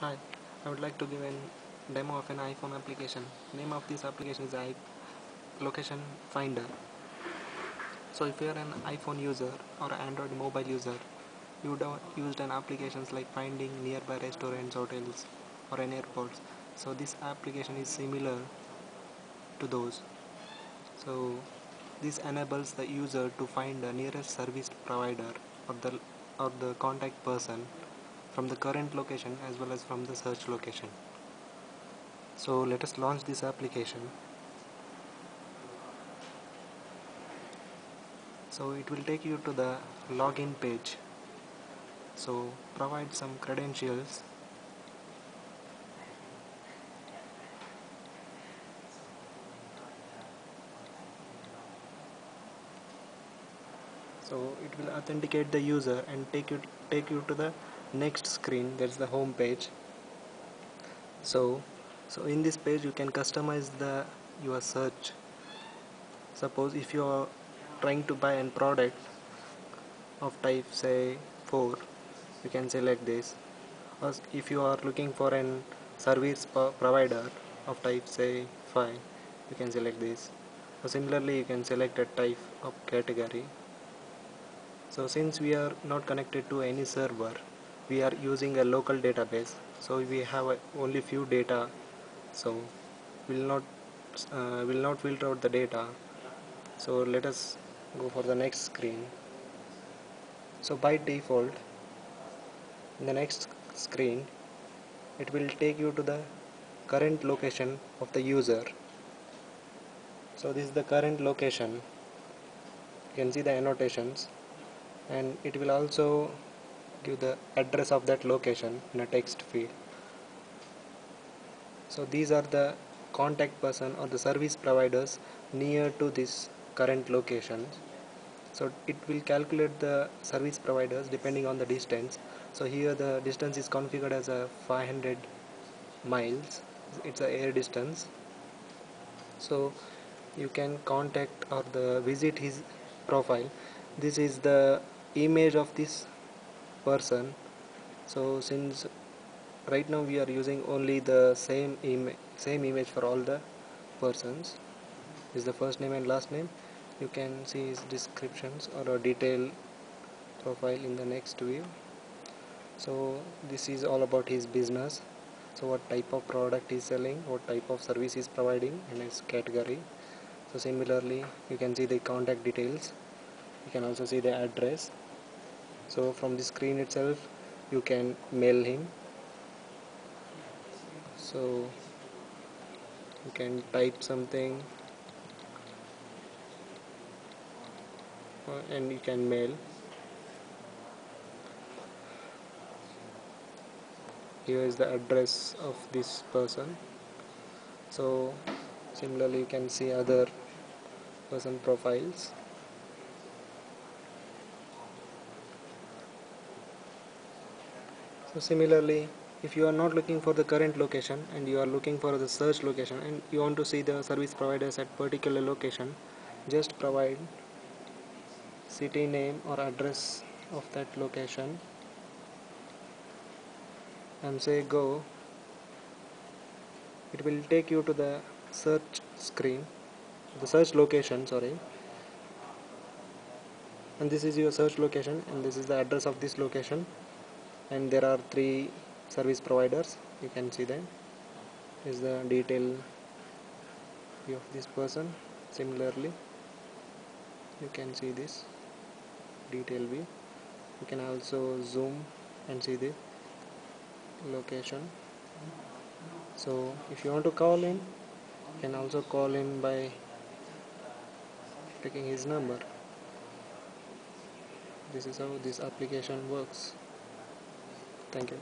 Hi, I would like to give a demo of an iPhone application. Name of this application is Location Finder. So if you are an iPhone user or Android mobile user, you would have used an applications like finding nearby restaurants, hotels, or an airports. So this application is similar to those. So this enables the user to find the nearest service provider or the contact person from the current location as well as from the search location. So let us launch this application. So it will take you to the login page. So provide some credentials. So it will authenticate the user and take you to the next screen. That's the home page. So in this page you can customize the your search. Suppose if you are trying to buy a product of type say 4, you can select this. Or if you are looking for an service provider of type say 5, you can select this. So similarly you can select a type of category. So since we are not connected to any server, we are using a local database, so we have only few data, so will not filter out the data. So let us go for the next screen. So by default, in the next screen it will take you to the current location of the user. So this is the current location. You can see the annotations, and it will also give the address of that location in a text field. So these are the contact person or the service providers near to this current location. So it will calculate the service providers depending on the distance. So here the distance is configured as a 500 miles. It's a air distance. So you can contact or the visit his profile. This is the image of this person. So since right now we are using only the same image for all the persons, is the first name and last name. You can see his descriptions or a detailed profile in the next view. So this is all about his business. So what type of product he's selling, what type of service he's providing, and his category. So similarly you can see the contact details. You can also see the address. So from the screen itself you can mail him. So you can type something and you can mail. Here is the address of this person. So similarly you can see other person profiles. So similarly, if you are not looking for the current location and you are looking for the search location and you want to see the service providers at particular location, just provide city name or address of that location and say go. It will take you to the search screen, the search location, sorry. And this is your search location and this is the address of this location, and there are 3 service providers. You can see them. This is the detail view of this person. Similarly you can see this detail view. You can also zoom and see the location. So if you want to call in, you can also call in by taking his number. This is how this application works. Thank you.